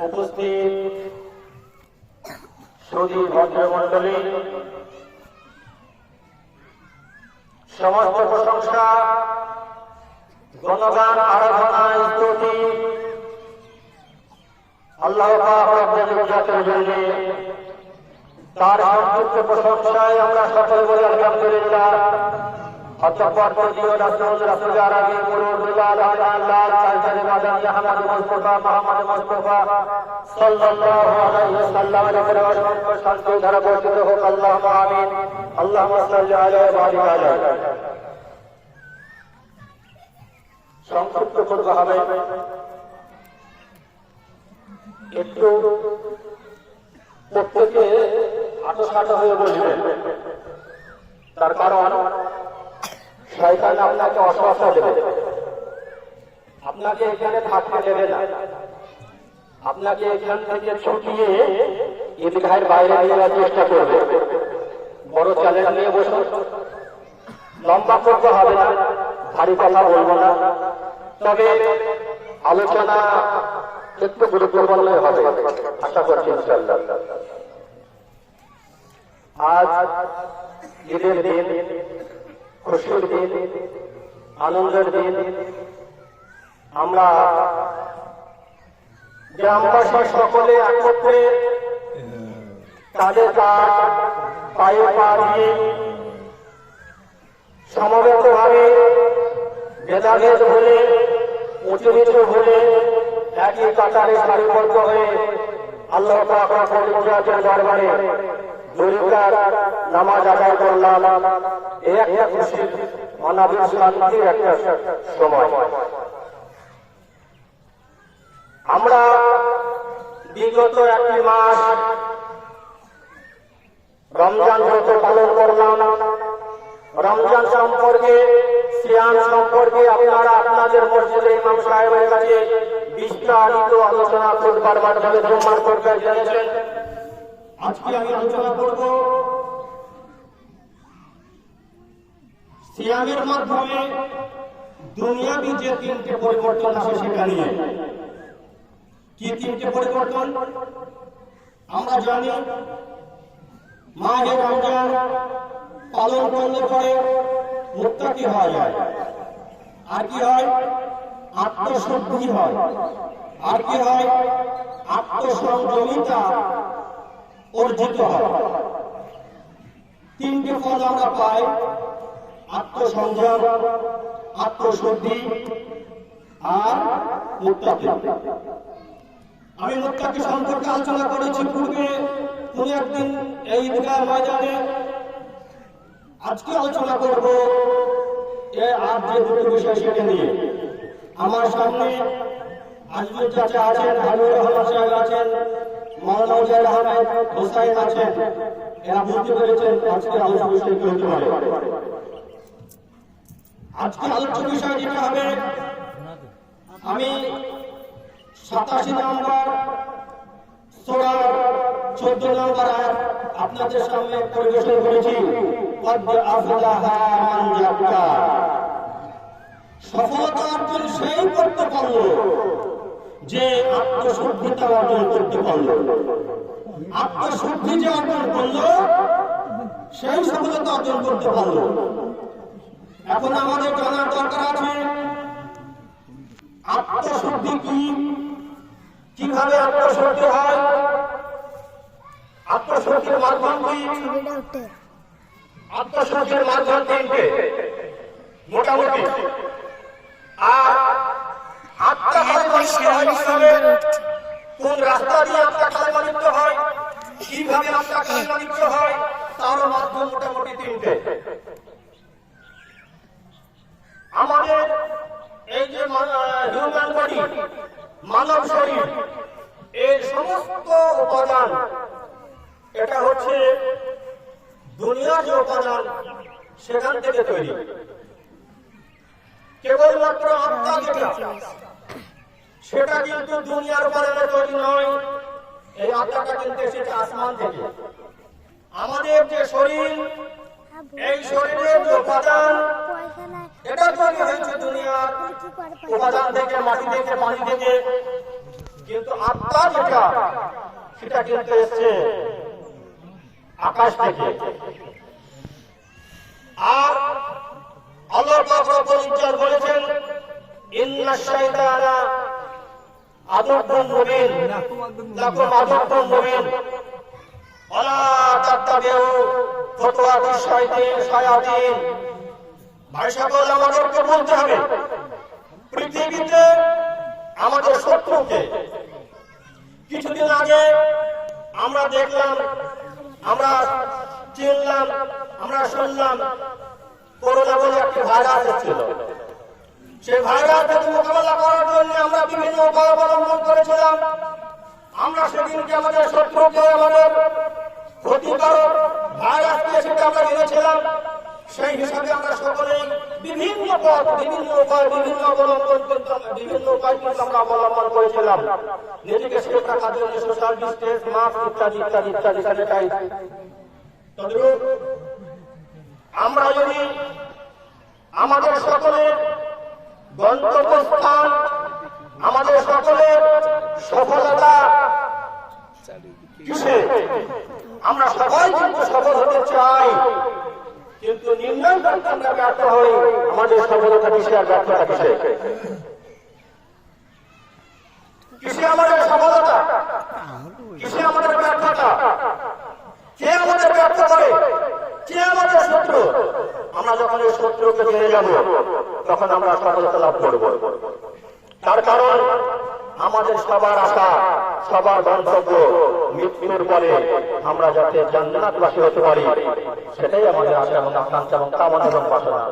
উপস্থিত সুধী ভদ্রমণ্ডলী, সমস্ত প্রশংসা, গণগান, আরাধনা, স্তুতি আল্লাহ পাক রব্বুল জাতের জন্য। তার সংক্ষিপ্ত প্রশংসায় আমরা সকলে বলি আলহামদুলিল্লাহ। অতঃপর তৃতীয় রাসূল আরবি মুরুদুল্লাহ আল্লাহ চাইতে মাদান আহমদ মুস্তাফা মুহাম্মদ মুস্তাফা সাল্লাল্লাহু আলাইহি ওয়াসাল্লামের উপরে অসংখ্য শান্তি ধারা বর্ষিত হোক। আল্লাহুম্মা আমিন। আল্লাহুম্মা সাল্লি আলাইহি ওয়া বারিক আলাইহি। সংক্ষিপ্ত করতে হবে, একটু প্রত্যেকে আটোসাটো হয়ে বসবেন। তার কারণ শয়তান আপনাকে অসুস্থ দেবে, আপনাকে এখানে থাকতে দেবে না, আপনাকে এখান থেকে ছুটিয়ে ঈদগাহের বাইরে নিয়ে যাওয়ার চেষ্টা করবে। বড় চ্যালেঞ্জ নিয়ে বসুন, লম্বা করতে হবে না, ভারী কথা বলবো না, তবে আলোচনা একটু গুরুত্বপূর্ণ হবে আশা করছি ইনশাআল্লাহ। আজ ঈদের দিন, খুশির দিন, আনন্দের দিন। আমরা গ্রামবাসী সকলে একত্রে কাঁধে কাঁধ, পায়ে পা দিয়ে সমবেতভাবে ভেদাভেদ হলে, উঁচু নিচু হলে একই কাতারে সারিবদ্ধ হয়ে আল্লাহ পাক রব্বুল জাতের দরবারে দুরুদ নামাজ আদায় করলাম। এই একটা খুশি, অনাবিল শান্তির একটা সময়। আমরা বিগত একটি মাস রমজান ব্রত পালন করলাম। রমজান সম্পর্কে, সিয়াম সম্পর্কে আপনারা আপনাদের মসজিদে ইমাম সাহেবের কাছে বিস্তারিত আলোচনা করবার মাধ্যমে জুম্মার করতে জেনেছেন। আজকে আমি আলোচনা করব সিয়ামের মাধ্যমে দুনিয়াবি যে তিনটে পরিবর্তন আসে সেটা নিয়ে। কি তিনটে পরিবর্তন? আমরা জানি মাহে রমজান পালন করলে পরে মুত্তাকি হওয়া যায়, আর কি হয়? আত্মশুদ্ধি হয়, আর কি হয়? আত্মসংযমিতা অর্জিত হয়। তিনটে ফল আমরা পাই: আত্মসংযম, আত্মশুদ্ধি আর মুত্তাকি। আমি মুত্তাকি সম্পর্কে আলোচনা করেছি পূর্বে কোন একদিন এই ঈদগাহ ময়দানে। আজকে আলোচনা করব আর যে দুটো বিষয় সেটা নিয়ে। আমার সামনে আজমির চাচা আছেন, হাবিবুর রহমান সাহেব আছেন, মাওলানা উজাইর আহমেদ হোসাইন আছেন। এরা বুঝতে পেরেছেন আজকে আলোচনা বিষয় কি হতে পারে। আজকে আলোচনা বিষয় যেটা হবে, আমি 87 নম্বর সূরা 14 নম্বর আয়াত আপনাদের সামনে পরিবেশন করেছি। কদ আফলাহা মান যাক্কা। সফলতা অর্জন সেই করতে পারল যে আত্মশুদ্ধিতা অর্জন করতে পারল। আত্মশুদ্ধি যে অর্জন করল সেই সফলতা অর্জন করতে পারল। এখন আমাদের জানার দরকার আছে আত্মশুদ্ধি কি, কিভাবে আত্মশুদ্ধি হয়, আত্মশুদ্ধির মাধ্যম কি? আত্মশুদ্ধির মাধ্যম তিনটে মোটামুটি। আর আত্মা কোন রাস্তা দিয়ে আত্মা খালিমালিত হয়, কিভাবে আত্মা খালিমালিত হয়, তার মাধ্যম মোটামুটি তিনটে। আমাদের এই যে হিউম্যান বডি, মানব শরীর, এই সমস্ত উপাদান, এটা হচ্ছে দুনিয়ার যে উপাদান উপাদান সেখান থেকে তৈরি। কেবলমাত্র আত্মা যেটা, সেটা কিন্তু দুনিয়ার উপাদানে তৈরি নয়। এই আত্মাটা কিন্তু এসেছে আসমান থেকে। আমাদের যে শরীর, এই শরীরের যে উপাদান, এটা তৈরি হয়েছে দুনিয়ার উপাদান থেকে, মাটি থেকে, পানি থেকে। কিন্তু আত্মা যেটা, সেটা কিন্তু এসছে আকাশ থেকে। আর আল্লাহ পাক রব্বুল ইজ্জত বলেছেন, ইন্নাশ শাইতানা আদুউন মুবিন, লাকুম আদুউন মুবিন, ওয়ালা তাত্তাবিউ খুতুওয়াতিশ শায়াতিন। ভাই সকল, আমাদেরকে বলতে হবে, পৃথিবীতে আমাদের শত্রুকে। কিছুদিন আগে আমরা দেখলাম, আমরা চিনলাম, আমরা শুনলাম করোনা বলে একটি ভাইরাস এসেছিল। সেই ভাইরাস থেকে মোকাবেলা করার জন্য আমরা বিভিন্ন উপায় অবলম্বন করেছিলাম। আমরা সেদিনকে আমাদের শত্রুকে, আমাদের ক্ষতিকারক ভাইরাসকে সেটা আমরা জেনেছিলাম। সেই হিসাবে আমরা সকলেই বিভিন্ন পথ, বিভিন্ন উপায়, বিভিন্ন উপায় কিন্তু আমরা অবলম্বন করেছিলাম। নিজেকে সেফ রাখার জন্য সোশ্যাল ডিস্টেন্স, মাস্ক ইত্যাদি ইত্যাদি ইত্যাদি স্যানিটাইজ। তদ্রূপ আমরা যদি আমাদের সকলের গন্তব্যস্থান, আমাদের সকলের সফলতা কিসে, আমরা সবাই কিন্তু সফল হতে চাই, কিন্তু নির্ণয় করতে আমরা ব্যর্থ হই। আমাদের সফলতা কিসে আর ব্যর্থতা কিসে? কিসে আমাদের সফলতা, কিসে আমাদের ব্যর্থতা? কে আমাদের ব্যর্থ করে, কে আমাদের শত্রু? আমরা যখন এই শত্রুকে জেনে যাব, তখন আমরা সফলতা লাভ করব। তার কারণ আমাদের সবার আশা, সবার গন্তব্য মৃত্যুর পরে আমরা যাতে জান্নাতবাসী হতে পারি, সেটাই আমাদের আশা এবং আকাঙ্ক্ষা এবং কামনা এবং বাসনা।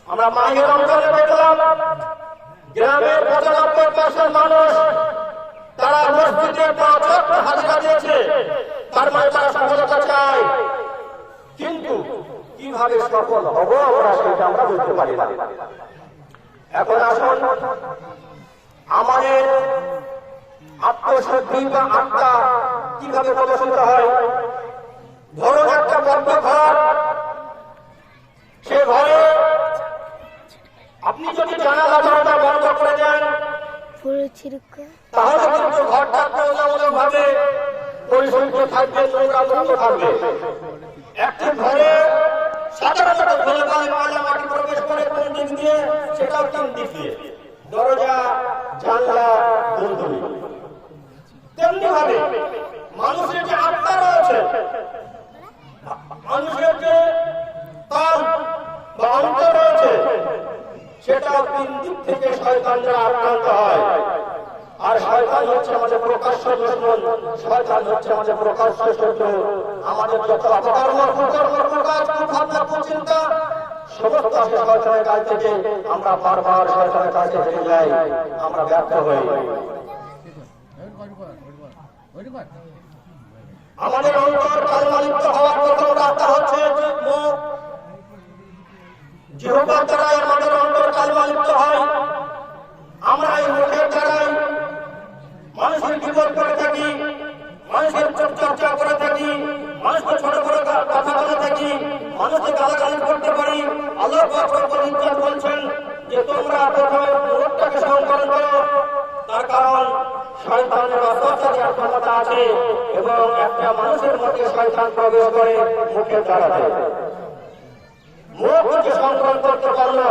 আমরা মাহের রমজানে দেখলাম গ্রামের 95% মানুষ তারা মসজিদে 5 ওয়াক্ত হাজিরা দিয়েছে। তার মানে তারা সফলতা চায়, কিন্তু কিভাবে সফল হবো আমরা সেটা আমরা বুঝতে পারি না। এখন আসুন, আমাদের আত্মশুদ্ধি বা আত্মা কিভাবে প্রদর্শিত হয়। ধরুন একটা বদ্ধ ঘর, সে ঘরে আপনি যদি জানালা দরজা বন্ধ করে দেন, তাহলে কিন্তু ঘরটা তুলনামূলক ভাবে পরিশুদ্ধ থাকবে, নোংরা মুক্ত থাকবে। একটি ঘরে সাধারণত ধুলোবালি ময়লা মাটি প্রবেশ করে কোন দিক দিয়ে, সেটাও 3 দিক দিয়ে, দরজা, জানলা, দুলদুলি। তেমনি ভাবে মানুষের যে আত্মা রয়েছে, মানুষের যে তার বা অন্তর রয়েছে, সেটাও 3 দিক থেকে শয়তানরা আক্রান্ত হয়। আর শয়তান হচ্ছে আমাদের প্রকাশ্য দুশমন, শয়তান হচ্ছে আমাদের প্রকাশ্য শত্রু। আমাদের যত অপকর্ম, কুকর্ম, কুকাজ, কুভাবনা, কুচিন্তা, সমস্ত শয়তানের কাছ থেকে আমরা বারবার শয়তানের কাছে হেরে যাই, আমরা ব্যর্থ হই। আমাদের অন্তর কালমালিপ্ত হওয়ার প্রথম রাস্তা হচ্ছে মুখ। জিহ্বার দ্বারাই আমাদের অন্তর কালমালিপ্ত হয়। আমরা এই মুখের দ্বারাই মানুষের বিপদ করে থাকি, মানুষের চর্চা করে থাকি, মানুষকে ছোট ছোট কথা বলে থাকি, মানুষকে গালাগালি করতে পারি। আল্লাহ পাক রব্বুল ইজ্জত বলছেন যে তোমরা প্রথমে মুখটাকে সংবরণ করো, তার কারণ শয়তানের অত্যাচার ক্ষমতা আছে এবং একটা মানুষের মধ্যে শয়তান প্রবেশ করে মুখের দ্বারাতে। মুখকে সংবরণ করতে পারলো,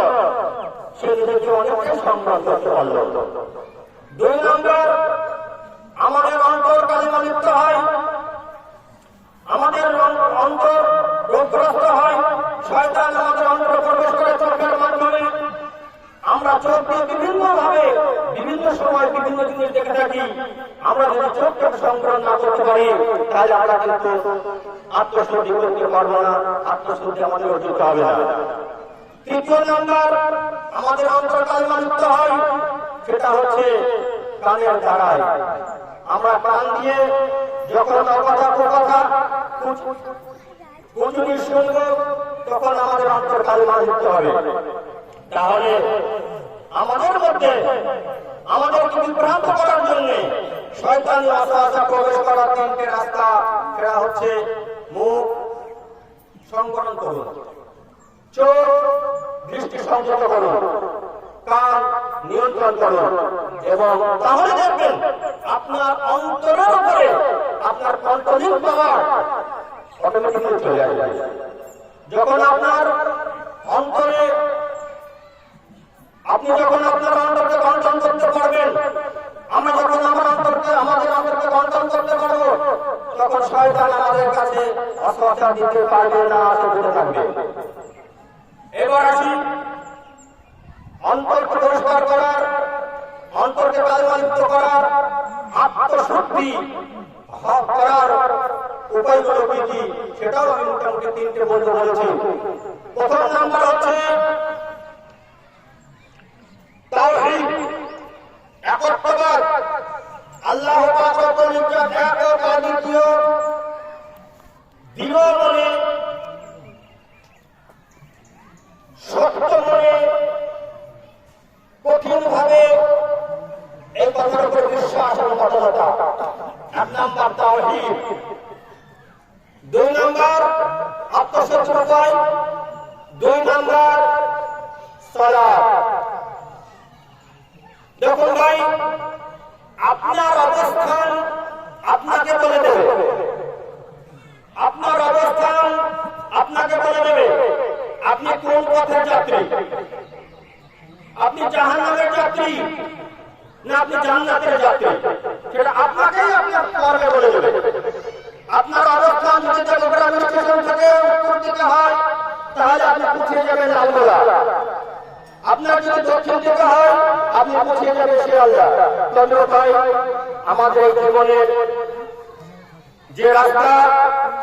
সে নিজেকে অনেকটাই সংবরণ করতে পারলো। 2 নম্বর, আমাদের অন্তর কালিমালিপ্ত হয়, আমাদের অন্তর রোগগ্রস্ত হয়। শয়তান আমাদের অন্তর প্রবেশ করে চোখের মাধ্যমে। আমরা চোখ দিয়ে বিভিন্ন ভাবে, বিভিন্ন সময় বিভিন্ন জিনিস দেখে থাকি। আমরা যদি চোখকে সংবরণ না করতে পারি, তাহলে আমরা কিন্তু আত্মশুদ্ধি করতে পারবো না, আত্মশুদ্ধি আমাদের অর্জিত হবে না। 3 নম্বর, আমাদের অন্তর কালিমালিপ্ত হয়, সেটা হচ্ছে কানের দ্বারায়। আমরা কান দিয়ে যখন অকথা কুকথা যদি শুনব তখন আমাদের অন্তর কালিমা লিখতে হবে। তাহলে আমাদের মধ্যে আমাদেরকে বিভ্রান্ত করার জন্য শয়তানি ওয়াসওয়াসা প্রবেশ করার তিনটে রাস্তা, সেটা হচ্ছে মুখ সংবরণ করুন, চোখ দৃষ্টি সংযত করুন, কান নিয়ন্ত্রণ করুন, এবং তাহলে দেখবেন আপনার অন্তরের উপরে আপনার কন্ট্রোলিং পাওয়ার অটোমেটিক্যালি চলে আসবে। যখন আপনার অন্তরে আপনি যখন আপনার অন্তরকে কন্ট্রোল করতে পারবেন, আমরা যখন আমাদের অন্তরকে কন্ট্রোল করতে পারবো, তখন শয়তান আমাদের কাছে অস্ত্র দিতে পারবে না, দূরে থাকবে। এবার আসি অন্তরকে পরিষ্কার করার, অন্তরকে কালিমালিপ্ত করার, আত্মশুদ্ধি করার উপায়গুলো কি কি, সেটাও আমি মোটামুটি তিনটে বলতে বলেছি। প্রথম নাম্বার হচ্ছে তাওহীদ, একত্ববাদ, আল্লাহ পাক রব্বুল ইজ্জত এক ও অদ্বিতীয়, দৃঢ় মনে সত্য মনে কঠিন ভাবে এই কথার উপর বিশ্বাস এবং অটলতা। এক নাম্বার তাওহীদ। দুই নাম্বার আত্মসচেতনতা, দুই নাম্বার সালাত। দেখুন ভাই, আপনার অবস্থান আপনাকে বলে দেবে, আপনার অবস্থান আপনাকে বলে দেবে আপনি কোন পথের যাত্রী। আপনি জাহান্নামের যাত্রী না আপনি জান্নাতের যাত্রী, সেটা আপনাকেই আপনার কর্মে বলে দেবে। আপনার অবস্থান যদি চট্টগ্রাম স্টেশন থেকে উত্তর দিকে হয়, তাহলে আপনি পৌঁছে যাবেন লালগোলা। আপনার যদি দক্ষিণ দিকে হয়, আপনি পৌঁছে যাবেন শিয়ালদা। তবে ভাই, আমাদের জীবনের যে রাস্তা,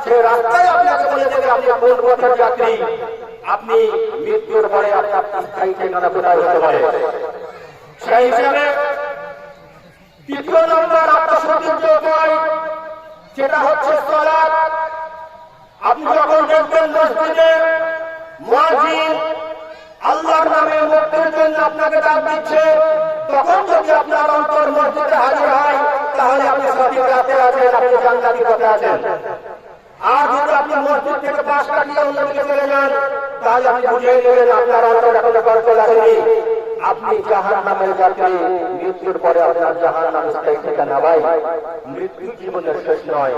সেই রাস্তায় আপনাকে বলে দেবে আপনি কোন পথের যাত্রী। আপনি মৃত্যুর পরে আপনার স্থায়ী ঠিকানা কোথায় হতে পারে। সেই হিসাবে তৃতীয় নম্বর আত্মশুদ্ধির যে উপায়, সেটা হচ্ছে সালাত। আপনি যখন দেখবেন মসজিদে মুয়াজ্জিন আল্লাহর নামে মুক্তির জন্য আপনাকে ডাক দিচ্ছে, তখন যদি আপনার অন্তর মসজিদে হাজির হয়, তাহলে আপনি সঠিক রাতে আছেন, আপনি জান্নাতি পথে আছেন। আর যদি আপনি মসজিদ থেকে পাশ কাটিয়ে অন্যদিকে চলে যান, তাহলে আপনি বুঝিয়ে নেবেন আপনার অন্তর এখনো কন্ট্রোল আসেনি, আপনি জাহান্নামের যাত্রী। মৃত্যুর পরে আপনার জাহান্নামের স্থায়ী ঠিকানা। ভাই, মৃত্যু জীবনের শেষ নয়,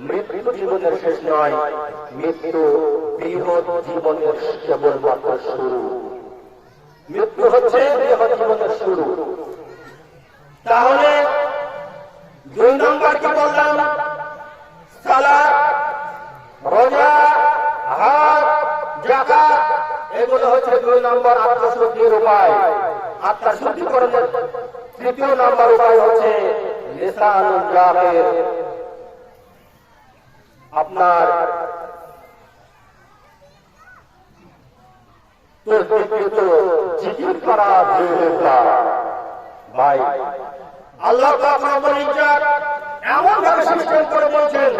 মৃত্যু জীবনের শেষ নয়, মৃত্যু বৃহৎ জীবনের কেবলমাত্র শুরু। মৃত্যু হচ্ছে বৃহৎ জীবনের শুরু। তাহলে দুই নম্বর কি বললাম? সালাত, রোজা, হজ, যাকাত, এগুলো হচ্ছে দুই নম্বর আত্মশুদ্ধির উপায়। আত্মশুদ্ধিকরণের তৃতীয় নম্বর উপায় হচ্ছে লিসানুল জাকির, আপনার জিকির করা। ভাই, আল্লাহ পাক রব্বুল ইজ্জত এমন ভাবে সিস্টেম করে বলছেন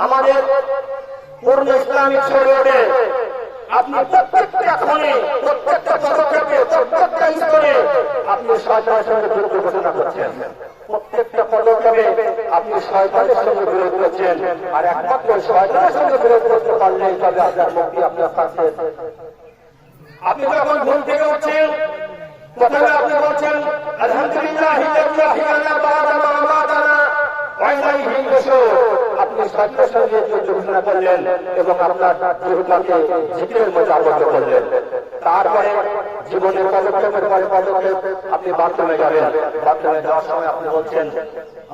আমাদের পূর্ণ ইসলামিক শরীয়তে, আপনি প্রত্যেকটা ক্ষণে, প্রত্যেকটা পদক্ষেপে, প্রত্যেকটা স্তরে আপনি শয়তানের সঙ্গে বিরোধ ঘোষণা করছেন। প্রত্যেকটা পদক্ষেপে আপনি শয়তানের সঙ্গে বিরোধ করছেন। আর একমাত্র শয়তানের সঙ্গে বিরোধ করতে পারলেই তবে আপনার মুক্তি আপনার কাছে। আপনি যখন ঘুম থেকে উঠছেন, প্রথমে আপনি বলছেন আলহামদুলিল্লাহ, আপনি সত্যের সঙ্গে ঘোষণা করলেন এবং আপনার জীবনকে জিকিরের মধ্যে আবদ্ধ করলেন। তারপরে জীবনের পদক্ষেপের পরে পদক্ষেপ আপনি বাথরুমে যাবেন। বাথরুমে যাওয়ার সময় আপনি বলছেন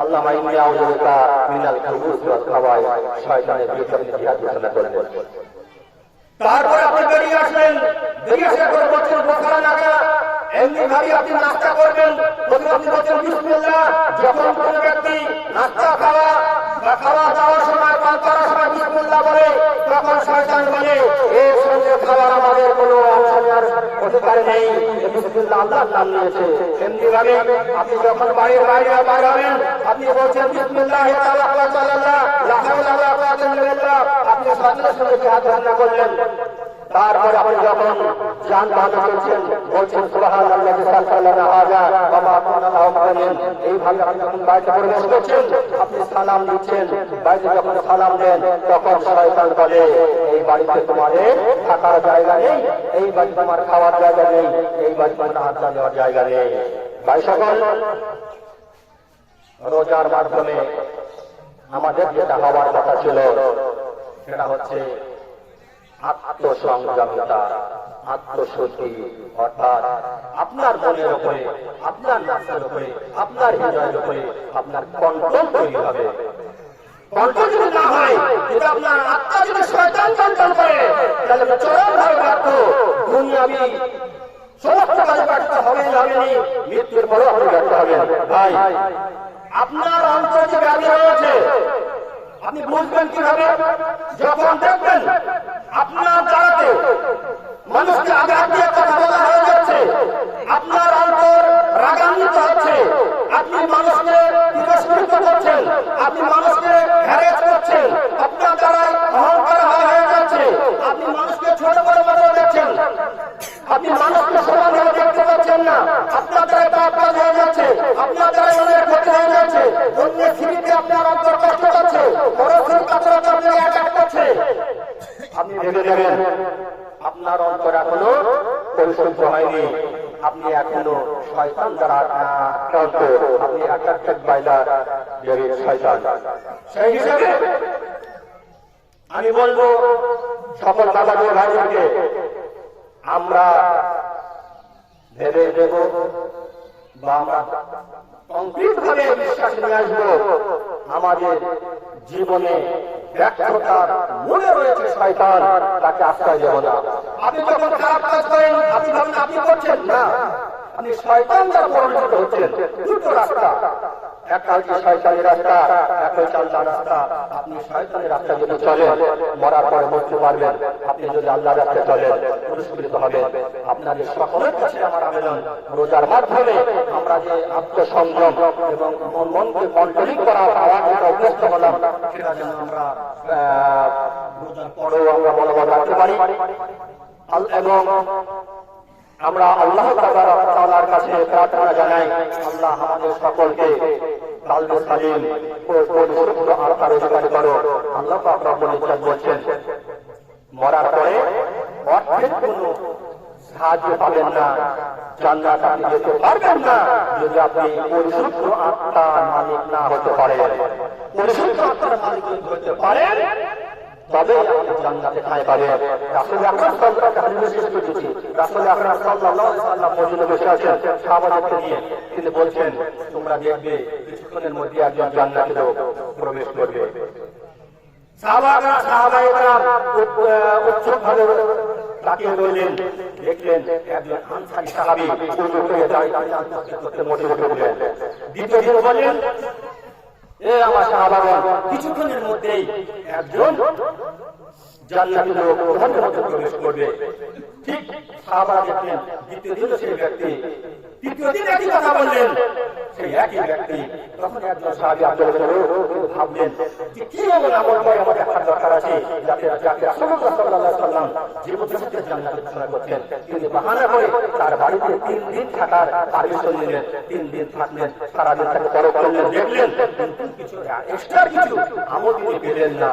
আল্লাহুম্মা ইন্নী আউযু বিকা মিনাল খুবুসি ওয়াল খাবাইস, শয়তানের বিরুদ্ধে আপনি জিহাদ ঘোষণা করলেন। তারপরে আপনি বেরিয়ে আসলেন, বেরিয়ে আসার পরে বলছেন বোখারা লাগা, এমনি ভাবে আপনি নাস্তা করবেন। প্রথমে আপনি বলছেন বিসমিল্লাহ। যখন কোন ব্যক্তি নাস্তা খাওয়া বা খাওয়া দাওয়ার সময়, পান করার সময় বিসমিল্লাহ বলে, তখন শয়তান বলে এর সঙ্গে খাওয়ার আমাদের কোনো অংশ নেওয়ার অধিকার নেই, বিসমিল্লাহ আল্লাহর নাম নিয়েছে। এমনি ভাবে আপনি যখন বাড়ির বাইরে বার হবেন, আপনি বলছেন বিসমিল্লাহি তাওয়াক্কালতু আলাল্লাহ, লা হাওলা ওয়ালা কুওয়াতা ইল্লা বিল্লাহ, আপনি সঙ্গে সঙ্গে জিহাদ ঘোষণা করলেন। তারপরে আপনি যখন যানবাহনে চলছেন, বলছেন সুবহানাল্লাযী সাল্লাল্লাহু হাযা ওয়া মা কুননা লাহু মুকরিনিন। এইভাবে আপনি যখন বাড়িতে প্রবেশ করছেন, আপনি সালাম দিচ্ছেন। বাড়িতে যখন সালাম দেন, তখন শয়তান বলে এই বাড়িতে তোমাদের থাকার জায়গা নেই, এই বাড়িতে তোমার খাওয়ার জায়গা নেই, এই বাড়িতে তোমার আড্ডা দেওয়ার জায়গা নেই। ভাই সকল, রোজার মাধ্যমে আমাদের যেটা হওয়ার কথা ছিল সেটা হচ্ছে আত্মসংযমিতা, আত্মশুদ্ধি, অর্থাৎ আপনার মনের উপরে, আপনার নাফসের উপরে, আপনার হৃদয়ের উপরে আপনার কন্ট্রোল তৈরি হবে। কন্ট্রোল যদি না হয়, যদি আপনার আত্মা যদি শয়তান কন্ট্রোল করে, তাহলে চরমভাবে ব্যর্থ, দুনিয়াবি সমস্ত কাজে ব্যর্থ হবেন, মৃত্যুর পরেও আপনি ব্যর্থ হবেন। ভাই, আপনার অন্তরে যে ব্যাধি রয়েছে আপনি বুঝবেন কিভাবে? যখন দেখবেন আপনার দ্বারাতে মানুষকে আঘাত দিয়ে কথা বলা হয়ে যাচ্ছে, আপনার অন্তর রাগান্বিত হচ্ছে, আপনি মানুষকে তিরস্কৃত করছেন, আপনি মানুষকে হ্যারাস করছেন, আপনার দ্বারাই অহংকার হয়ে যাচ্ছে, আপনি মানুষকে ছোট বড় মনে দেখছেন, আপনি মানুষকে সমান হয়ে দেখতে পাচ্ছেন না, আপনার দ্বারা পাপ হয়ে যাচ্ছে, আপনার দ্বারা অনেক ক্ষতি হয়ে যাচ্ছে, অন্যের স্মৃতিতে আপনার অন্তর কষ্ট পাচ্ছে, পরস্পর কাতরতা আপনাকে অ্যাটাক করছে, আপনি ভেবে দেবেন আপনার অন্তর এখনো পরিশুদ্ধ হয়নি, আপনি এখনো শয়তান দ্বারা আক্রান্ত, আপনি অ্যাট্রাক্টেড বাই দ্য শয়তান। সেই হিসাবে আমি বলবো সকল বাবা ভাইদেরকে আমরা ভেবে দেব বা আমরা কংক্রিট ভাবে বিশ্বাস নিয়ে আসবো আমাদের জীবনে ব্যর্থতার মূলে রয়েছে শয়তান, তাকে আশ্রয় দেব না। আপনি যখন খারাপ কাজ করেন আপনি ভাবেন আপনি করছেন না, আপনি শয়তান দ্বারা পরিণত হচ্ছেন। দুটো রাস্তা, একটা হচ্ছে শয়তানের রাস্তা, একটা হচ্ছে আল্লাহর রাস্তা। আপনি শয়তানের রাস্তা যদি চলেন মরার পরে মরতে পারবেন, আপনি যদি আল্লাহর রাস্তায় চলেন পুরস্কৃত হবেন। আপনাদের সকলের কাছে আমার আবেদন, রোজার মাধ্যমে আমরা যে আত্মসংযম এবং মনকে কন্ট্রোলিং করা পাওয়ার যেটা অভ্যস্ত হলাম, সেটা যেন আমরা রোজার পরেও আমরা মনোবল রাখতে পারি এবং আমরা আল্লাহ তাআলার কাছে প্রার্থনা জানাই আল্লাহ আমাদের সকলকে কালবে সালিম ও পরিশুদ্ধ আত্মার অধিকারী করো। আল্লাহ পাক রব্বুল ইজ্জত বলছেন মরার পরে অর্থের কোনো সাহায্য পাবেন না, জান্নাত আপনি যেতে পারবেন না যদি আপনি পরিশুদ্ধ আত্মার মালিক না হতে পারেন। পরিশুদ্ধ আত্মার মালিক হতে পারেন তবে আপনি জান্নাতে ঠাঁই পাবেন। রাসূল আকরাম সাল্লাল্লাহু আলাইহি ওয়াসাল্লাম মসজিদে বসে আছেন সাহাবাদেরকে নিয়ে, তিনি বলছেন তোমরা দেখবে কিছুক্ষণের মধ্যে একজন জান্নাতে লোক প্রবেশ করবে। সাহাবায়ে-কেরাম উৎসুকভাবে তাকিয়ে রইলেন, দেখলেন একজন আনসারী সাহাবী উজু করে দাঁড়িয়ে করতে মোটিভেট করলেন। দ্বিতীয় দিন বললেন আমার সাহাবাগণ কিছুক্ষণের মধ্যেই একজন জান্নাতি লোক ওখানে মধ্যে প্রবেশ করবে। ঠিক সাহাবারা দেখলেন দ্বিতীয় দিন সেই ব্যক্তি, তৃতীয় দিন একই কথা বললেন সেই একই ব্যক্তি। তখন একজন সাহাবী আব্দুল্লাহ ভাবলেন যে কি এমন আমল করে আমার দেখার দরকার আছে যাতে রাসূলুল্লাহ সাল্লাল্লাহু আলাইহি ওয়াসাল্লাম যে মুহূর্তে জান্নাতে ঘোষণা করছেন তিনি বাহানা করে তার বাড়িতে 3 দিন থাকার পারমিশন নিলেন। 3 দিন থাকলেন, সারাদিন থেকে তরক করলেন, দেখলেন কিন্তু কিছু এক্সট্রা কিছু আমল তিনি পেলেন না।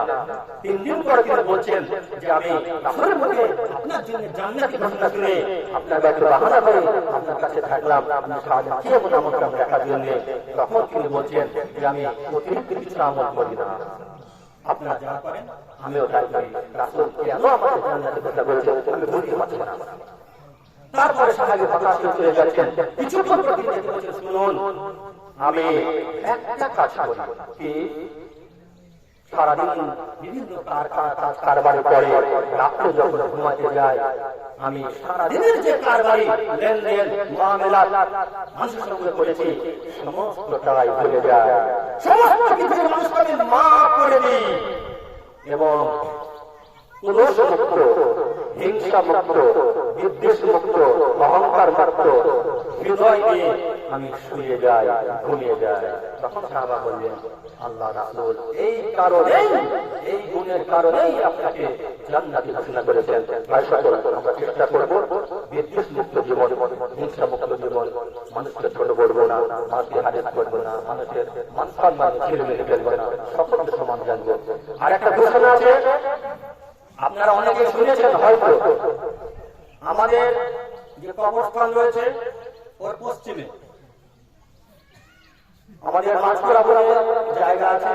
3 দিন পরে তিনি বলছেন যে আমি রাসূলের মুখে আপনার জন্য জান্নাতি ঘোষণা শুনে আপনার বাড়িতে বাহানা করে আপনার কাছে থাকলাম, আপনি সারাদিন কি এমন আমল করে দেখার জন্য। তখন তিনি বলছেন যে আমি অতিরিক্ত কিছু আমল করি না, আপনারা যা করেন আমিও তাই করি। রাসূল কেন আমাকে জান্নাতে ঘোষণা করেছেন আমি বুঝতে পারছি না। তারপরে সাহাবী হতাশ হয়ে চলে যাচ্ছেন। কিছুক্ষণ পর তিনি বলছেন শুনুন আমি একটা কাজ করি কি সারাদিন বিভিন্ন কারবারি করে রাত্রে যখন ঘুমাতে যায় আমি সারাদিনের যে কারবারি লেনদেন মামলা মানুষের সঙ্গে করেছি সমস্তটাই ভুলে যায়, সমস্ত কিছু মানুষকে আমি মাফ করে দিই এবং কোন সমস্ত হিংসা হিংসা মুক্ত, বিদ্বেষ মুক্ত, অহংকার মুক্ত হৃদয় নিয়ে আমি শুয়ে যাই, ঘুমিয়ে যাই। তখন সাহাবা বললেন, আল্লাহ রাসূল এই কারণেই, এই গুণের কারণেই আপনাকে জান্নাতি ঘোষণা করেছেন। ভাই সকল, আমরা চেষ্টা করব বিদ্বেষ মুক্ত জীবন, হিংসা মুক্ত জীবন, মানুষকে ছোট করবো না, মানুষকে হারেস করবো না, মানুষের মান সম্মান ছেড়ে মেরে ফেলবো না, সকলকে সমান জানবো। আর একটা ঘোষণা আছে, আপনারা অনেকে শুনেছেন হয়তো, আমাদের যে কবরস্থান রয়েছে ওর পশ্চিমে আমাদের মাছখোলা বলে জায়গা আছে,